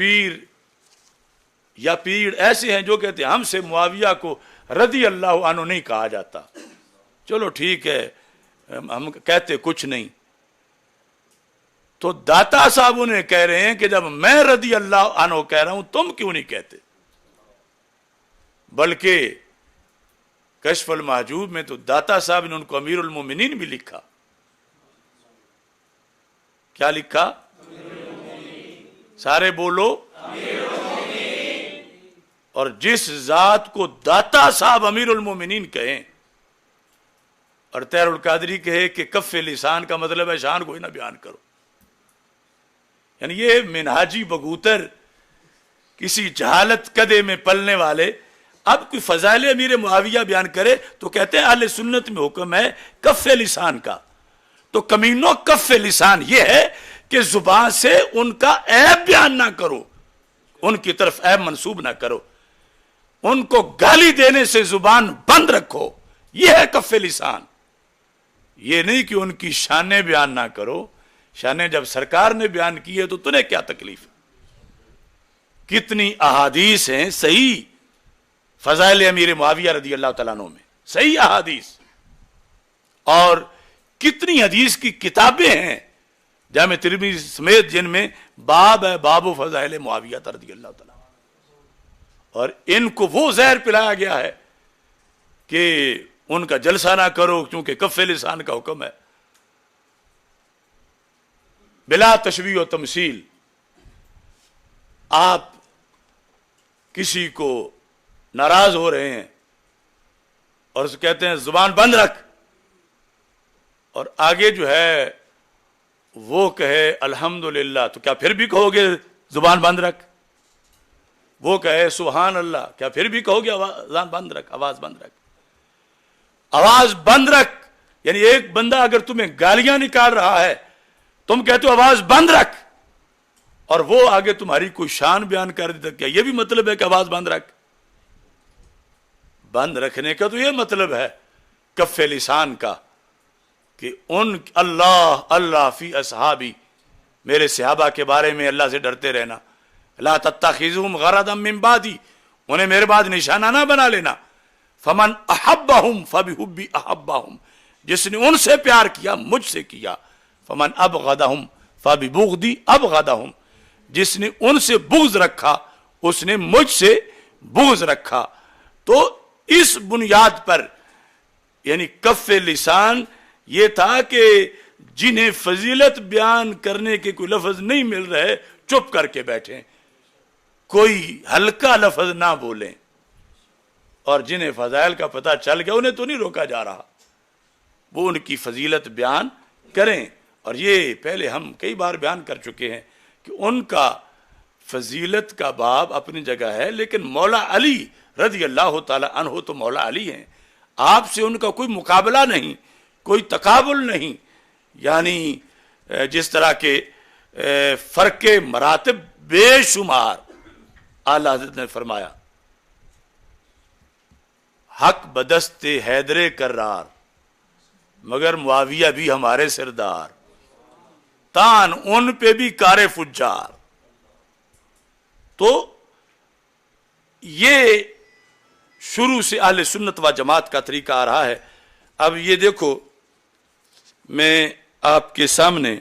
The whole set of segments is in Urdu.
پیر یا پیر ایسے ہیں جو کہتے ہیں ہم سے معاویہ کو رضی اللہ عنہ نہیں کہا جاتا. چلو ٹھیک ہے، ہم کہتے کچھ نہیں. تو داتا صاحب انہیں کہہ رہے ہیں کہ جب میں رضی اللہ عنہ کہہ رہا ہوں تم کیوں نہیں کہتے؟ بلکہ کشف المحجوب میں تو داتا صاحب نے ان کو امیر المومنین بھی لکھا. کیا لکھا؟ سارے بولو. اور جس ذات کو داتا صاحب امیر المومنین کہیں اور طاہر القادری کہے کہ کف لسان کا مطلب ہے شان کو ہی نہ بیان کرو، یعنی یہ منہاجی بگوتر کسی جہالت کدے میں پلنے والے اب کوئی فضائل امیر معاویہ بیان کرے تو کہتے ہیں اہل سنت میں حکم ہے کف لسان کا. تو کمینوں کف لسان یہ ہے کہ زبان سے ان کا عیب بیان نہ کرو، ان کی طرف عیب منسوب نہ کرو، ان کو گالی دینے سے زبان بند رکھو، یہ ہے کف لسان. یہ نہیں کہ ان کی شانیں بیان نہ کرو. شانیں جب سرکار نے بیان کی ہے تو تمہیں کیا تکلیف؟ کتنی احادیث ہیں صحیح فضائل امیر معاویہ رضی اللہ تعالیٰ عنہ میں، صحیح احادیث، اور کتنی حدیث کی کتابیں ہیں جامع ترمذی سمیت جن میں باب ہے باب و فضائل معاویہ رضی اللہ تعالیٰ، اور ان کو وہ زہر پلایا گیا ہے کہ ان کا جلسہ نہ کرو کیونکہ کف لسان کا حکم ہے. بلا تشبیہ و تمثیل آپ کسی کو ناراض ہو رہے ہیں اور اسے کہتے ہیں زبان بند رکھ، اور آگے جو ہے وہ کہے الحمدللہ، تو کیا پھر بھی کہو گے زبان بند رکھ؟ وہ کہے سبحان اللہ، کیا پھر بھی کہو گے زبان بند رکھ، آواز بند رکھ؟ آواز بند رکھ یعنی ایک بندہ اگر تمہیں گالیاں نکال رہا ہے تم کہتے ہو آواز بند رکھ، اور وہ آگے تمہاری کوئی شان بیان کر دیتا، کیا یہ بھی مطلب ہے کہ آواز بند رکھ؟ بند رکھنے کا تو یہ مطلب ہے کف لسان کا کہ ان اللہ فی اصحابی، میرے صحابہ کے بارے میں اللہ سے ڈرتے رہنا. لا تتخذوهم غرضا من بعدی، انہیں میرے بعد نشانہ نہ بنا لینا. فمن احبہم فبحبی احبہم، جس نے ان سے پیار کیا مجھ سے کیا. فمن ابغضہم فببغضی ابغضہم، جس نے ان سے بغض رکھا اس نے مجھ سے بغض رکھا. تو اس بنیاد پر یعنی کف لسان یہ تھا کہ جنہیں فضیلت بیان کرنے کے کوئی لفظ نہیں مل رہے چپ کر کے بیٹھیں، کوئی ہلکا لفظ نہ بولیں، اور جنہیں فضائل کا پتہ چل گیا انہیں تو نہیں روکا جا رہا، وہ ان کی فضیلت بیان کریں. اور یہ پہلے ہم کئی بار بیان کر چکے ہیں کہ ان کا فضیلت کا باب اپنی جگہ ہے، لیکن مولا علی رضی اللہ تعالی عنہ تو مولا علی ہیں، آپ سے ان کا کوئی مقابلہ نہیں، کوئی تقابل نہیں. یعنی جس طرح کے فرق مراتب بے شمار، اعلیٰ حضرت نے فرمایا حق بدست حیدر کرار مگر معاویہ بھی ہمارے سردار، تان ان پہ بھی کار فجار. تو یہ شروع سے اہل سنت و جماعت کا طریقہ آ رہا ہے. اب یہ دیکھو میں آپ کے سامنے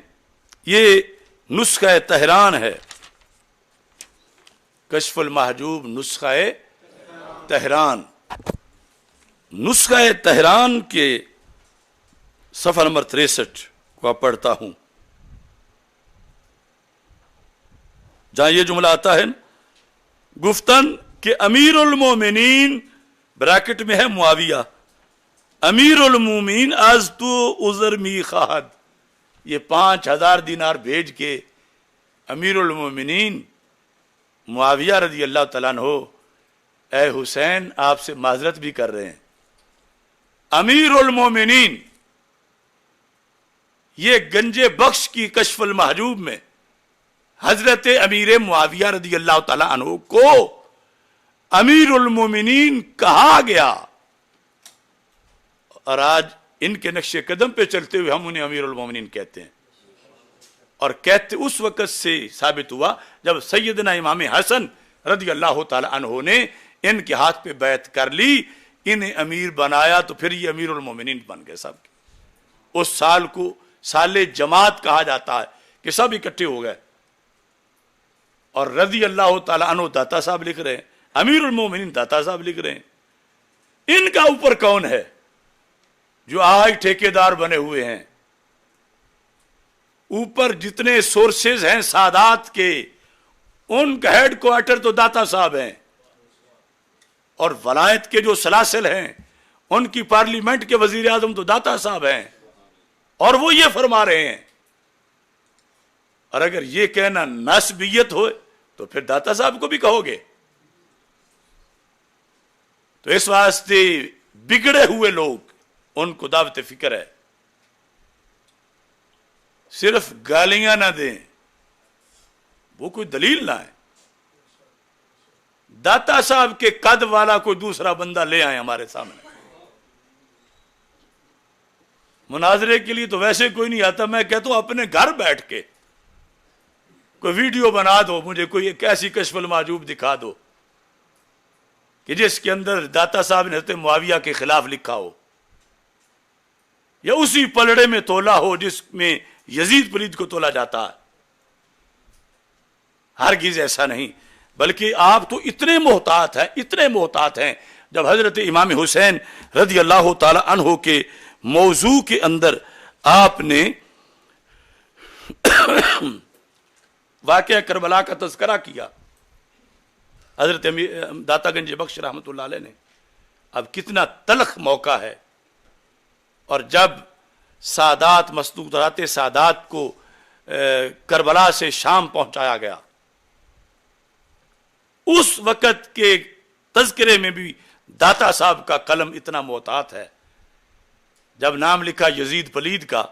یہ نسخہ طہران ہے، کشف المحجوب نسخہ طہران. نسخہ طہران کے صفحہ نمبر 63 کو پڑھتا ہوں، جہاں یہ جملہ آتا ہے گفتن کہ امیر المومنین بریکٹ میں ہے معاویہ، امیر المومنین از تو عذر می خواہد، یہ 5000 دینار بھیج کے امیر المومنین معاویہ رضی اللہ تعالیٰ عنہ اے حسین آپ سے معذرت بھی کر رہے ہیں. امیر المومنین یہ گنج بخش کی کشف المحجوب میں حضرت امیر معاویہ رضی اللہ تعالیٰ عنہ کو امیر المومنین کہا گیا، اور آج ان کے نقش قدم پہ چلتے ہوئے ہم انہیں امیر المومنین کہتے ہیں. اور کہتے اس وقت سے ثابت ہوا جب سیدنا امام حسن رضی اللہ تعالی عنہ نے ان کے ہاتھ پہ بیعت کر لی، انہیں امیر بنایا، تو پھر یہ امیر المومنین بن گئے سب کے۔ اس سال کو سال جماعت کہا جاتا ہے کہ سب اکٹھے ہو گئے، اور رضی اللہ تعالی عنہ داتا صاحب لکھ رہے ہیں، امیر المومنین داتا صاحب لکھ رہے ہیں۔ ان کا اوپر کون ہے جو آج ٹھیکیدار بنے ہوئے ہیں؟ اوپر جتنے سورسز ہیں سادات کے، ان کا ہیڈ کوارٹر تو داتا صاحب ہیں، اور ولایت کے جو سلاسل ہیں ان کی پارلیمنٹ کے وزیر اعظم تو داتا صاحب ہیں، اور وہ یہ فرما رہے ہیں۔ اور اگر یہ کہنا نسبیت ہوئے تو پھر داتا صاحب کو بھی کہو گے؟ تو اس واسطے بگڑے ہوئے لوگ، ان کو دعوت فکر ہے، صرف گالیاں نہ دیں، وہ کوئی دلیل نہ ہے۔ داتا صاحب کے قد والا کوئی دوسرا بندہ لے آئے ہمارے سامنے، مناظرے کے لیے تو ویسے کوئی نہیں آتا، میں کہتا ہوں اپنے گھر بیٹھ کے کوئی ویڈیو بنا دو، مجھے کوئی ایک ایسی کشف المحجوب دکھا دو کہ جس کے اندر داتا صاحب نے حضرت معاویہ کے خلاف لکھا ہو، یا اسی پلڑے میں تولا ہو جس میں یزید پلید کو تولا جاتا ہے۔ ہرگز ایسا نہیں، بلکہ آپ تو اتنے محتاط ہیں جب حضرت امام حسین رضی اللہ تعالی عنہ کے موضوع کے اندر آپ نے واقعہ کربلا کا تذکرہ کیا، حضرت داتا گنج بخش رحمۃ اللہ علیہ نے۔ اب کتنا تلخ موقع ہے، اور جب سادات مستورات سادات کو کربلا سے شام پہنچایا گیا، اس وقت کے تذکرے میں بھی داتا صاحب کا قلم اتنا محتاط ہے، جب نام لکھا یزید پلید کا،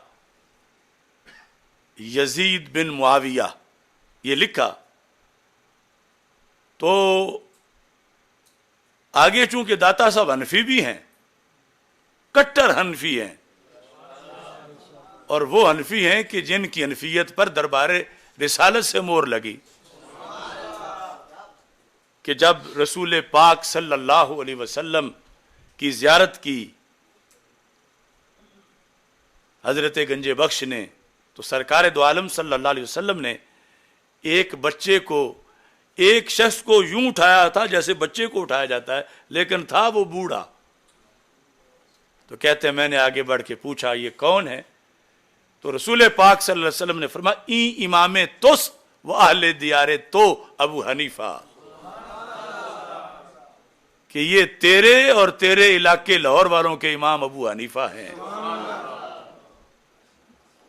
یزید بن معاویہ یہ لکھا، تو آگے چونکہ داتا صاحب حنفی بھی ہیں، کٹر حنفی ہیں، اور وہ حنفی ہیں کہ جن کی حنفیت پر دربار رسالت سے مور لگی، کہ جب رسول پاک صلی اللہ علیہ وسلم کی زیارت کی حضرت گنج بخش نے، تو سرکار دو عالم صلی اللہ علیہ وسلم نے ایک بچے کو، ایک شخص کو یوں اٹھایا تھا جیسے بچے کو اٹھایا جاتا ہے، لیکن تھا وہ بوڑھا۔ تو کہتے ہیں میں نے آگے بڑھ کے پوچھا یہ کون ہے؟ تو رسول پاک صلی اللہ علیہ وسلم نے فرمایا این امام تس و اہل دیار تو ابو حنیفہ، کہ یہ تیرے اور تیرے علاقے لاہور والوں کے امام ابو حنیفہ ہیں۔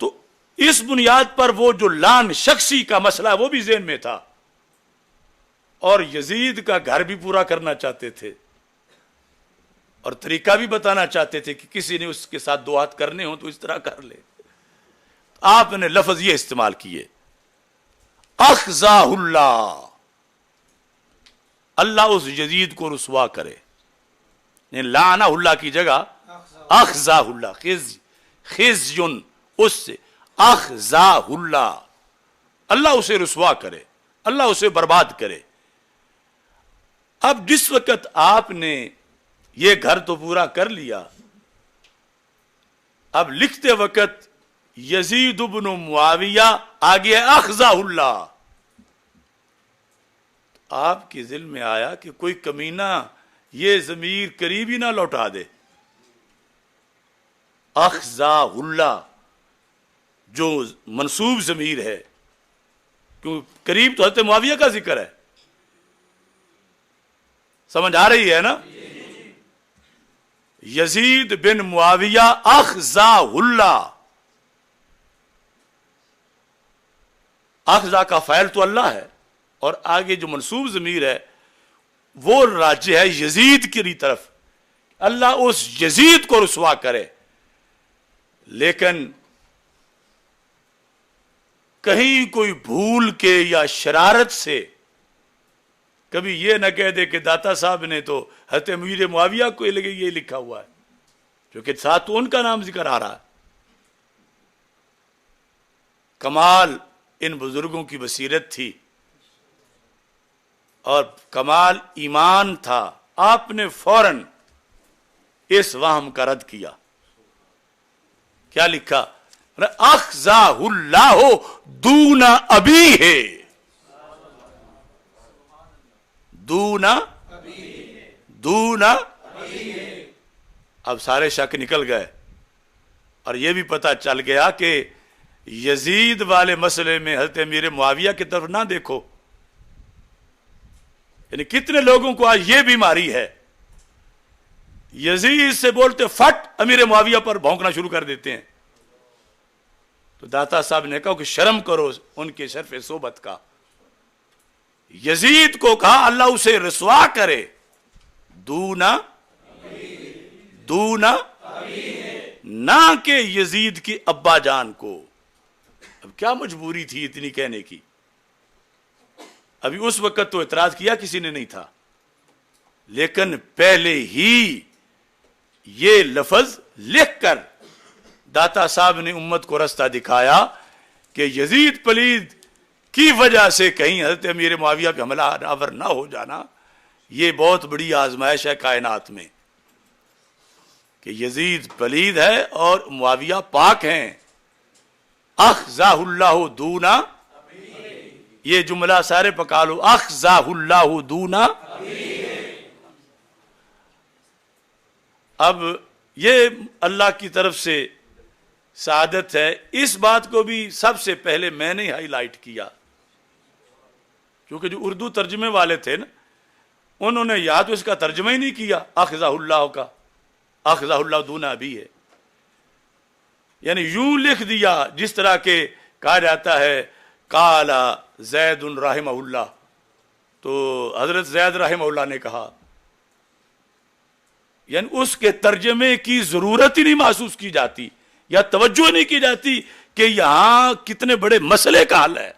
تو اس بنیاد پر وہ جو لان شخصی کا مسئلہ وہ بھی ذہن میں تھا، اور یزید کا گھر بھی پورا کرنا چاہتے تھے، اور طریقہ بھی بتانا چاہتے تھے کہ کسی نے اس کے ساتھ دو ہاتھ کرنے ہوں تو اس طرح کر لے۔ آپ نے لفظ یہ استعمال کیے، اخزاہ اللہ، اللہ اس یزید کو رسوا کرے، یعنی لعنہ اللہ کی جگہ اخزاہ اللہ، خزیون، اس سے اخزاہ اللہ، اللہ اسے رسوا کرے، اللہ اسے برباد کرے۔ اب جس وقت آپ نے یہ گھر تو پورا کر لیا، اب لکھتے وقت یزید بن معاویہ آگے اخزاہ اللہ، آپ کے ذہن میں آیا کہ کوئی کمینہ یہ ضمیر قریب ہی نہ لوٹا دے۔ اخزاہ اللہ جو منصوب ضمیر ہے، کیوں قریب تو حضرت معاویہ کا ذکر ہے، سمجھ آ رہی ہے نا؟ یزید بن معاویہ اخزاہ اللہ، اخزا کا فاعل تو اللہ ہے، اور آگے جو منصوب ضمیر ہے وہ راجع ہے یزید کی طرف، اللہ اس یزید کو رسوا کرے۔ لیکن کہیں کوئی بھول کے یا شرارت سے کبھی یہ نہ کہہ دے کہ داتا صاحب نے تو حضرت امیر معاویہ کو یہ لکھا ہوا ہے، کیونکہ ساتھ تو ان کا نام ذکر آ رہا ہے۔ کمال ان بزرگوں کی بصیرت تھی اور کمال ایمان تھا، آپ نے فوراً اس وہم کا رد کیا۔ کیا لکھا؟ اخزا اللہ دون ابیہ، دون اب سارے شک نکل گئے اور یہ بھی پتہ چل گیا کہ یزید والے مسئلے میں حضرت امیر معاویہ کی طرف نہ دیکھو، یعنی کتنے لوگوں کو آج یہ بیماری ہے، یزید سے بولتے فٹ امیر معاویہ پر بھونکنا شروع کر دیتے ہیں۔ تو داتا صاحب نے کہا کہ شرم کرو ان کے شرف صحبت کا۔ یزید کو کہا اللہ اسے رسوا کرے، دونا نہ کہ یزید کی ابا جان کو۔ اب کیا مجبوری تھی اتنی کہنے کی؟ ابھی اس وقت تو اعتراض کیا کسی نے نہیں تھا، لیکن پہلے ہی یہ لفظ لکھ کر داتا صاحب نے امت کو رستہ دکھایا کہ یزید پلید کی وجہ سے کہیں حضرت امیر معاویہ پہ حملہ آور نہ ہو جانا، یہ بہت بڑی آزمائش ہے کائنات میں کہ یزید پلید ہے اور معاویہ پاک ہیں۔ اخزا اللہ دونا، یہ جملہ سارے پکا لو، اخزا اللہ دونا۔ اب یہ اللہ کی طرف سے سعادت ہے، اس بات کو بھی سب سے پہلے میں نے ہائی لائٹ کیا، کیونکہ جو اردو ترجمے والے تھے نا، انہوں نے یا تو اس کا ترجمہ ہی نہیں کیا اخزا اللہ کا، اخزا اللہ دون ابی ہے، یعنی یوں لکھ دیا جس طرح کہ کہا جاتا ہے قال زید رحمہ اللہ، تو حضرت زید رحمہ اللہ نے کہا، یعنی اس کے ترجمے کی ضرورت ہی نہیں محسوس کی جاتی یا توجہ نہیں کی جاتی کہ یہاں کتنے بڑے مسئلے کا حل ہے۔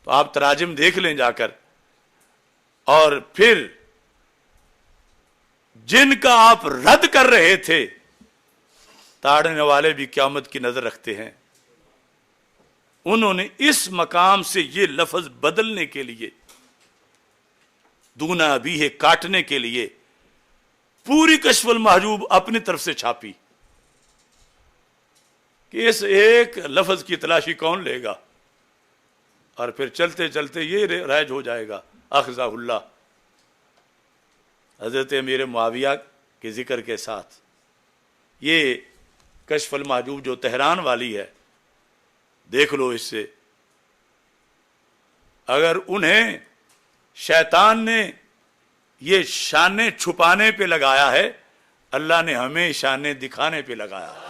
تو آپ تراجم دیکھ لیں جا کر، اور پھر جن کا آپ رد کر رہے تھے تاڑنے والے بھی قیامت کی نظر رکھتے ہیں، انہوں نے اس مقام سے یہ لفظ بدلنے کے لیے، دونا ابی ہے کاٹنے کے لیے پوری کشف المحجوب اپنی طرف سے چھاپی کہ اس ایک لفظ کی تلاشی کون لے گا، اور پھر چلتے چلتے یہ رائج ہو جائے گا اخزا اللہ حضرت امیر معاویہ کے ذکر کے ساتھ۔ یہ کشف المحجوب جو تہران والی ہے، دیکھ لو اس سے، اگر انہیں شیطان نے یہ شانیں چھپانے پہ لگایا ہے، اللہ نے ہمیں شانیں دکھانے پہ لگایا ہے۔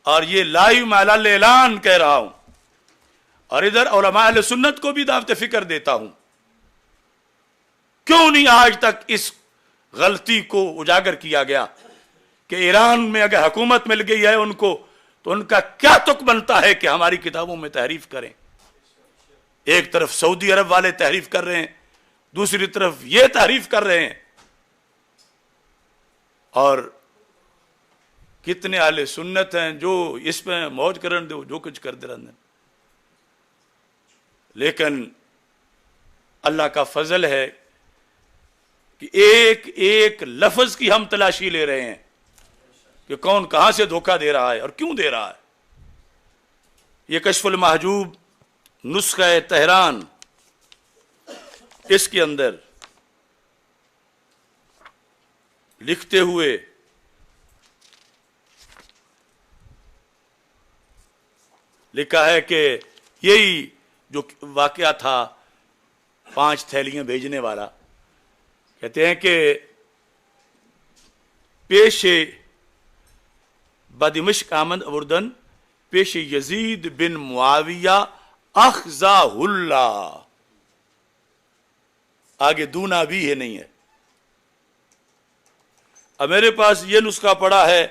اور یہ لائیو معلل اعلان کہہ رہا ہوں، اور ادھر علماء اہل سنت کو بھی دعوت فکر دیتا ہوں، کیوں نہیں آج تک اس غلطی کو اجاگر کیا گیا کہ ایران میں اگر حکومت مل گئی ہے ان کو، تو ان کا کیا تک بنتا ہے کہ ہماری کتابوں میں تحریف کریں۔ ایک طرف سعودی عرب والے تحریف کر رہے ہیں، دوسری طرف یہ تحریف کر رہے ہیں، اور کتنے اہل سنت ہیں جو اس پہ موج کرن دے، جو کچھ کر دے رہے ہیں۔ لیکن اللہ کا فضل ہے کہ ایک ایک لفظ کی ہم تلاشی لے رہے ہیں کہ کون کہاں سے دھوکہ دے رہا ہے اور کیوں دے رہا ہے۔ یہ کشف المحجوب نسخہ تہران، اس کے اندر لکھتے ہوئے لکھا ہے کہ یہی جو واقعہ تھا 5 تھیلیاں بھیجنے والا، کہتے ہیں کہ پیش بدمشق آمد اردن پیش یزید بن معاویہ اخزا اللہ، آگے دونا بھی ہے نہیں ہے۔ اب میرے پاس یہ نسخہ پڑا ہے،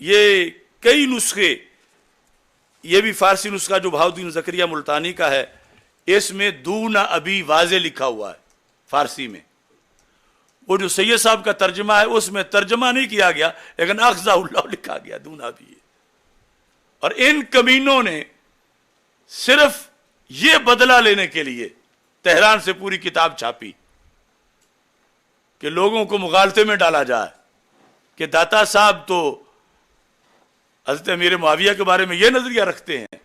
یہ کئی نسخے، یہ بھی فارسی نسخہ جو بہاؤالدین زکریا ملتانی کا ہے، اس میں دونا ابی واضح لکھا ہوا ہے فارسی میں، وہ جو سید صاحب کا ترجمہ ہے اس میں ترجمہ نہیں کیا گیا لیکن اخذہ اللہ لکھا گیا دونا بھی ہے. اور ان کمینوں نے صرف یہ بدلہ لینے کے لیے تہران سے پوری کتاب چھاپی کہ لوگوں کو مغالطے میں ڈالا جائے کہ داتا صاحب تو حضرت امیر معاویہ کے بارے میں یہ نظریہ رکھتے ہیں